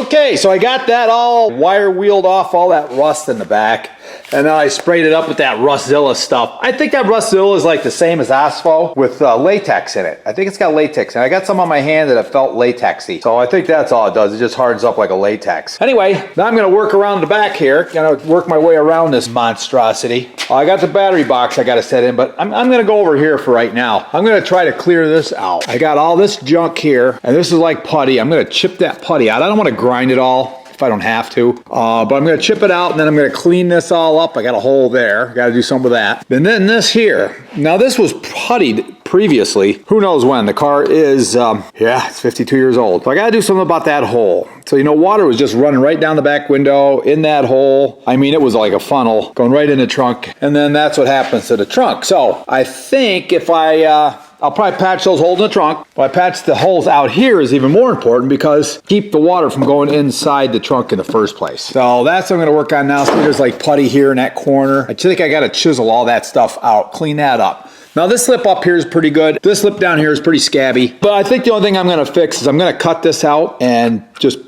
Okay, so I got that all wire wheeled off, all that rust in the back. And then I sprayed it up with that Rustzilla stuff. I think that Rustzilla is like the same as Asphalt with latex in it. I think it's got latex. And I got some on my hand that it felt latexy. So I think that's all it does. It just hardens up like a latex. Anyway, now I'm going to work around the back here. Going to work my way around this monstrosity. I got the battery box I got to set in, but I'm going to go over here for right now. I'm going to try to clear this out. I got all this junk here, and this is like putty. I'm going to chip that putty out. I don't want to grind it all if I don't have to, but I'm going to chip it out, and then I'm going to clean this all up. I got a hole there. Got to do something with that. And then this here. Now this was puttied previously. Who knows when? The car is, yeah, it's 52 years old. So I got to do something about that hole. So, you know, water was just running right down the back window in that hole. I mean, it was like a funnel going right in the trunk. And then that's what happens to the trunk. So I think if I'll probably patch those holes in the trunk. But I patch the holes out here is even more important because keep the water from going inside the trunk in the first place. So that's what I'm going to work on now. So there's like putty here in that corner. I think I got to chisel all that stuff out, clean that up. Now this lip up here is pretty good. This lip down here is pretty scabby. But I think the only thing I'm going to fix is I'm going to cut this out and just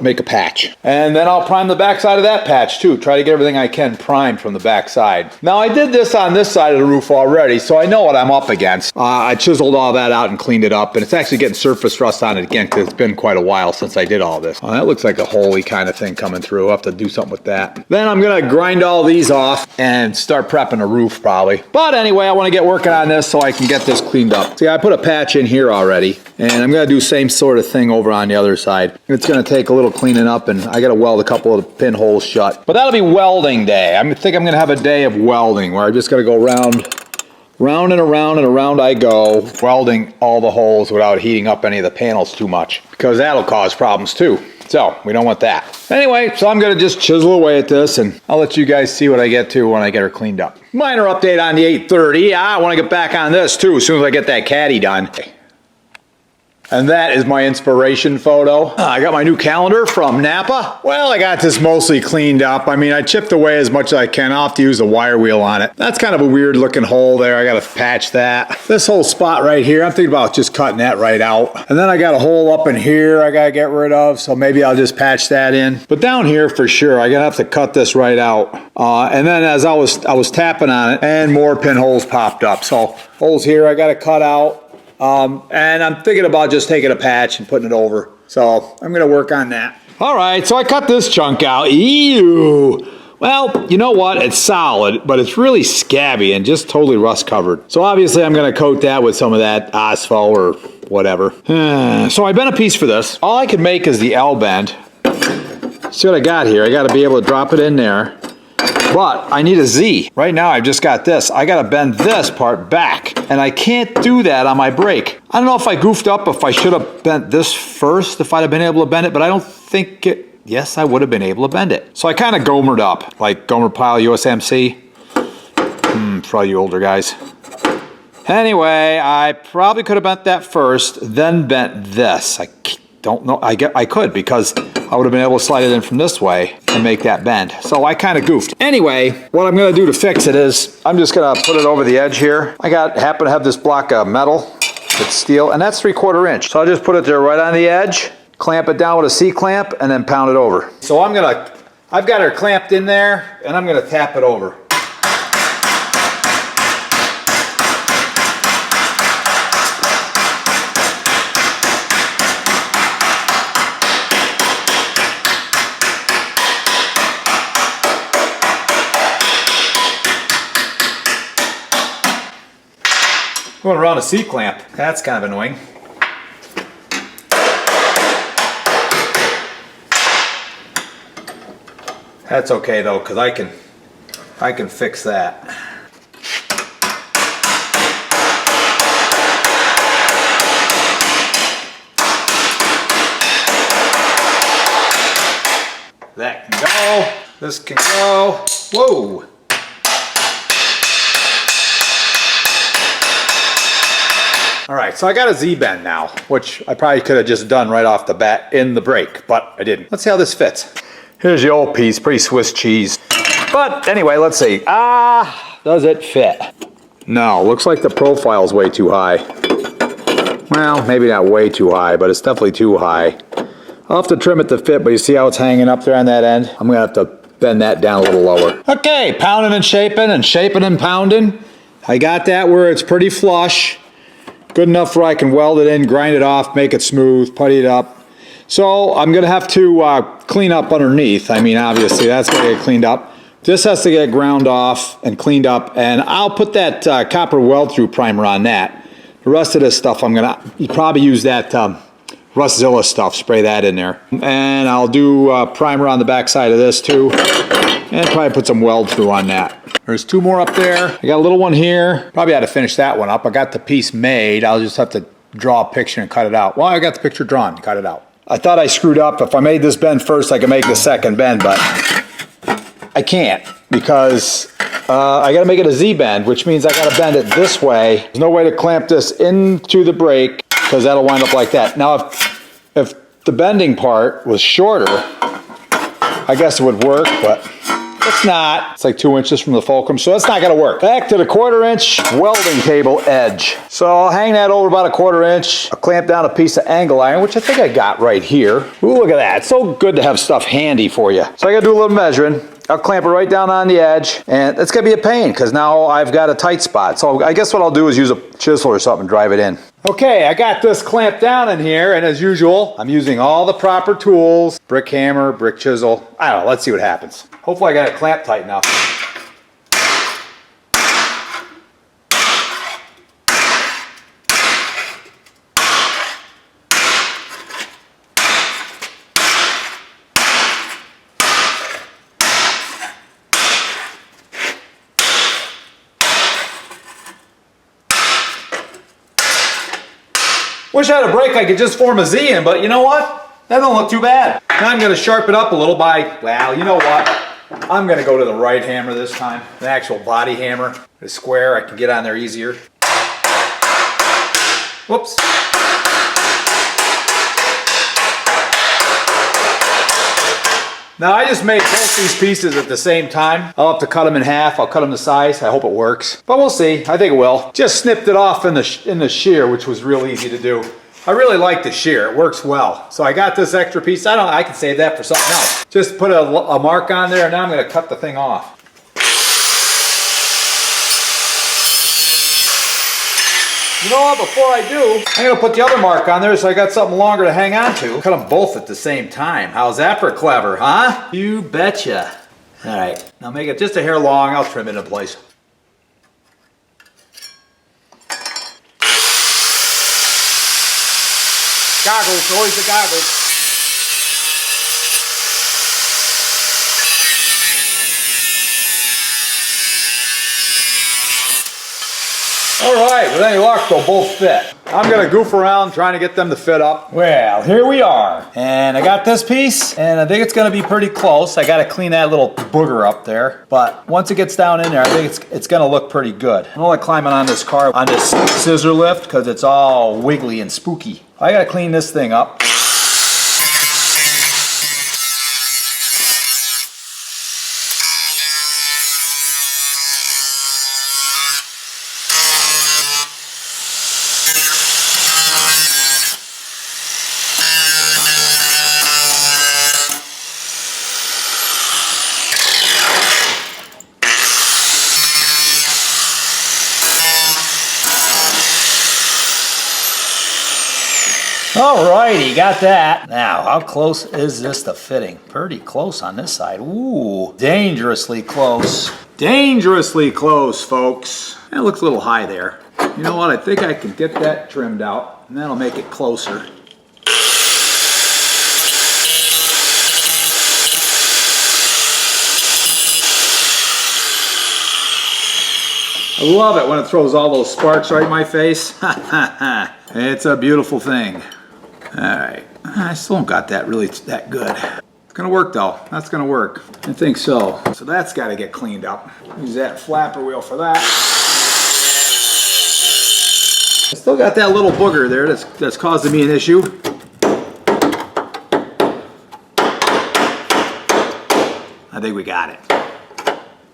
make a patch. And then I'll prime the back side of that patch too. Try to get everything I can primed from the back side. Now I did this on this side of the roof already, so I know what I'm up against. I chiseled all that out and cleaned it up, and it's actually getting surface rust on it again because it's been quite a while since I did all this. Oh, that looks like a holy kind of thing coming through. I'll have to do something with that. Then I'm gonna grind all these off and start prepping the roof probably. But anyway, I want to get working on this so I can get this cleaned up. See, I put a patch in here already, and I'm gonna do the same sort of thing over on the other side. It's gonna take a little cleaning up, and I gotta weld a couple of the pinholes shut. But that'll be welding day. I think I'm gonna have a day of welding where I just gotta go round and around and around I go, welding all the holes without heating up any of the panels too much, because that'll cause problems too. So we don't want that. Anyway, so I'm gonna just chisel away at this, and I'll let you guys see what I get to when I get her cleaned up. Minor update on the 830. I wanna get back on this too as soon as I get that caddy done. And that is my inspiration photo. I got my new calendar from Napa. Well, I got this mostly cleaned up. I mean, I chipped away as much as I can. I'll have to use the wire wheel on it. That's kind of a weird looking hole there. I gotta patch that. This whole spot right here, I'm thinking about just cutting that right out. And then I got a hole up in here I gotta get rid of, so maybe I'll just patch that in. But down here for sure, I'm gonna have to cut this right out. And then as I was tapping on it, and more pinholes popped up. So holes here I gotta cut out. And I'm thinking about just taking a patch and putting it over. So I'm gonna work on that. All right, so I cut this chunk out. Ew. Well, you know what? It's solid, but it's really scabby and just totally rust covered. So obviously I'm gonna coat that with some of that Asphalt or whatever. So I bent a piece for this. All I could make is the L bend. See what I got here? I gotta be able to drop it in there. But I need a Z. Right now I've just got this. I gotta bend this part back, and I can't do that on my brake. I don't know if I goofed up, if I should have bent this first, if I'd have been able to bend it, but I don't think it, yes, I would have been able to bend it. So I kind of gomered up, like Gomer Pyle USMC. For all you older guys. Anyway, I probably could have bent that first, then bent this. I don't know, I could, because I would have been able to slide it in from this way and make that bend. So I kind of goofed. Anyway, what I'm gonna do to fix it is, I'm just gonna put it over the edge here. I happen to have this block of metal, it's steel, and that's 3/4 inch. So I'll just put it there right on the edge, clamp it down with a C-clamp, and then pound it over. So I've got her clamped in there, and I'm gonna tap it over. Going around a C-clamp. That's kind of annoying. That's okay though, because I can fix that. That can go. This can go. Whoa. All right, so I got a Z-bend now, which I probably could have just done right off the bat in the brake, but I didn't. Let's see how this fits. Here's the old piece, pretty Swiss cheese. But anyway, let's see. Does it fit? No, looks like the profile's way too high. Well, maybe not way too high, but it's definitely too high. I'll have to trim it to fit, but you see how it's hanging up there on that end? I'm gonna have to bend that down a little lower. Okay, pounding and shaping and pounding. I got that where it's pretty flush. Good enough where I can weld it in, grind it off, make it smooth, putty it up. So I'm gonna have to clean up underneath. I mean, obviously that's gonna get cleaned up. This has to get ground off and cleaned up, and I'll put that copper weld-through primer on that. The rest of this stuff, I'm gonna probably use that Rust-Zilla stuff, spray that in there. And I'll do primer on the back side of this too, and probably put some weld-through on that. There's two more up there. I got a little one here. Probably had to finish that one up. I got the piece made. I'll just have to draw a picture and cut it out. Well, I got the picture drawn, cut it out. I thought I screwed up. If I made this bend first, I could make the second bend, but I can't because I gotta make it a Z-bend, which means I gotta bend it this way. There's no way to clamp this into the brake because that'll wind up like that. Now, if the bending part was shorter, I guess it would work, but it's not. It's like 2 inches from the fulcrum, so it's not gonna work. Back to the 1/4 inch welding table edge. So I'll hang that over about a 1/4 inch. I'll clamp down a piece of angle iron, which I think I got right here. Ooh, look at that. It's so good to have stuff handy for you. So I gotta do a little measuring. I'll clamp it right down on the edge, and it's gonna be a pain because now I've got a tight spot. So I guess what I'll do is use a chisel or something and drive it in. Okay, I got this clamped down in here, and as usual, I'm using all the proper tools. Brick hammer, brick chisel. I don't know, let's see what happens. Hopefully I got it clamped tight enough. Wish I had a brake I could just form a Z in, but you know what? That don't look too bad. Now I'm gonna sharpen it up a little by, well, you know what? I'm gonna go to the right hammer this time. The actual body hammer. The square, I can get on there easier. Whoops. Now I just made both these pieces at the same time. I'll have to cut them in half. I'll cut them to size. I hope it works, but we'll see. I think it will. Just snipped it off in the shear, which was real easy to do. I really like the shear. It works well. So I got this extra piece. I can save that for something else. Just put a mark on there, and now I'm going to cut the thing off. You know what, before I do, I'm gonna put the other mark on there so I got something longer to hang on to. Cut them both at the same time. How's that for clever, huh? You betcha. All right, now make it just a hair long. I'll trim it in place. Goggles, always the goggles. All right, with any luck, they'll both fit. I'm gonna goof around trying to get them to fit up. Well, here we are. And I got this piece, and I think it's gonna be pretty close. I gotta clean that little booger up there. But once it gets down in there, I think it's gonna look pretty good. I don't like climbing on this car, on this scissor lift, because it's all wiggly and spooky. I gotta clean this thing up. Alrighty, got that. Now, how close is this to fitting? Pretty close on this side. Ooh, dangerously close. Dangerously close, folks. That looks a little high there. You know what, I think I can get that trimmed out, and that'll make it closer. I love it when it throws all those sparks right in my face. It's a beautiful thing. All right, I still don't got that really that good. It's gonna work though, that's gonna work. I think so. So that's gotta get cleaned up. Use that flapper wheel for that. I still got that little booger there that's causing me an issue. I think we got it.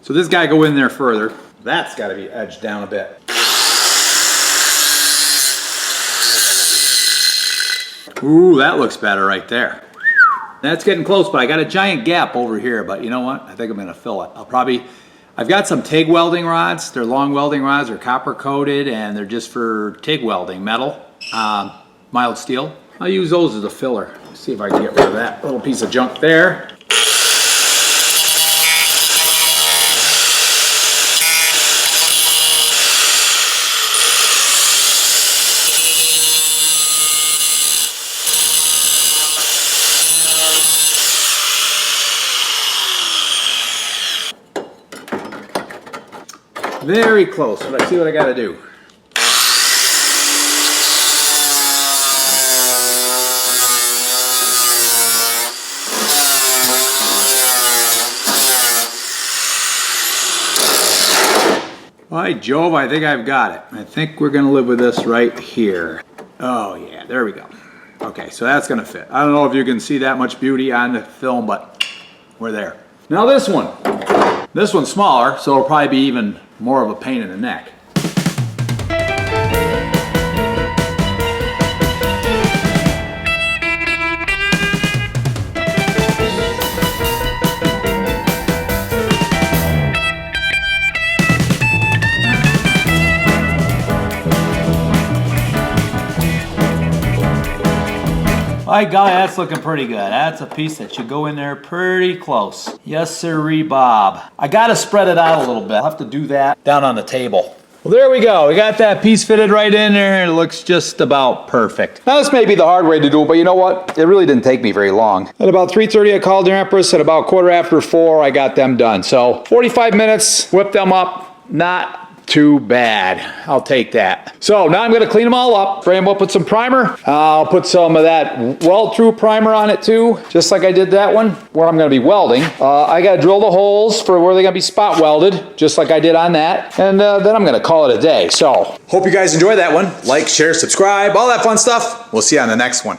So this guy go in there further. That's gotta be edged down a bit. Ooh, that looks better right there. That's getting close, but I got a giant gap over here, but you know what? I think I'm gonna fill it. I've got some TIG welding rods. They're long welding rods, they're copper coated, and they're just for TIG welding, metal, mild steel. I'll use those as a filler. Let's see if I can get rid of that little piece of junk there. Very close, but I see what I gotta do. By Jove, I think I've got it. I think we're gonna live with this right here. Oh yeah, there we go. Okay, so that's gonna fit. I don't know if you can see that much beauty on the film, but we're there. Now this one. This one's smaller, so it'll probably be even more of a pain in the neck. My golly, that's looking pretty good. That's a piece that should go in there pretty close. Yes, sirree, Bob. I gotta spread it out a little bit. I'll have to do that down on the table. Well, there we go. We got that piece fitted right in there. It looks just about perfect. Now, this may be the hard way to do it, but you know what? It really didn't take me very long. At about 3:30, I called the Empress. At about 4:15, I got them done. So 45 minutes, whipped them up. Not too bad. I'll take that. So now I'm going to clean them all up, spray them up with some primer. I'll put some of that weld-through primer on it too, just like I did that one, where I'm going to be welding. I got to drill the holes for where they're going to be spot welded, just like I did on that. And then I'm going to call it a day. So hope you guys enjoyed that one. Like, share, subscribe, all that fun stuff. We'll see you on the next one.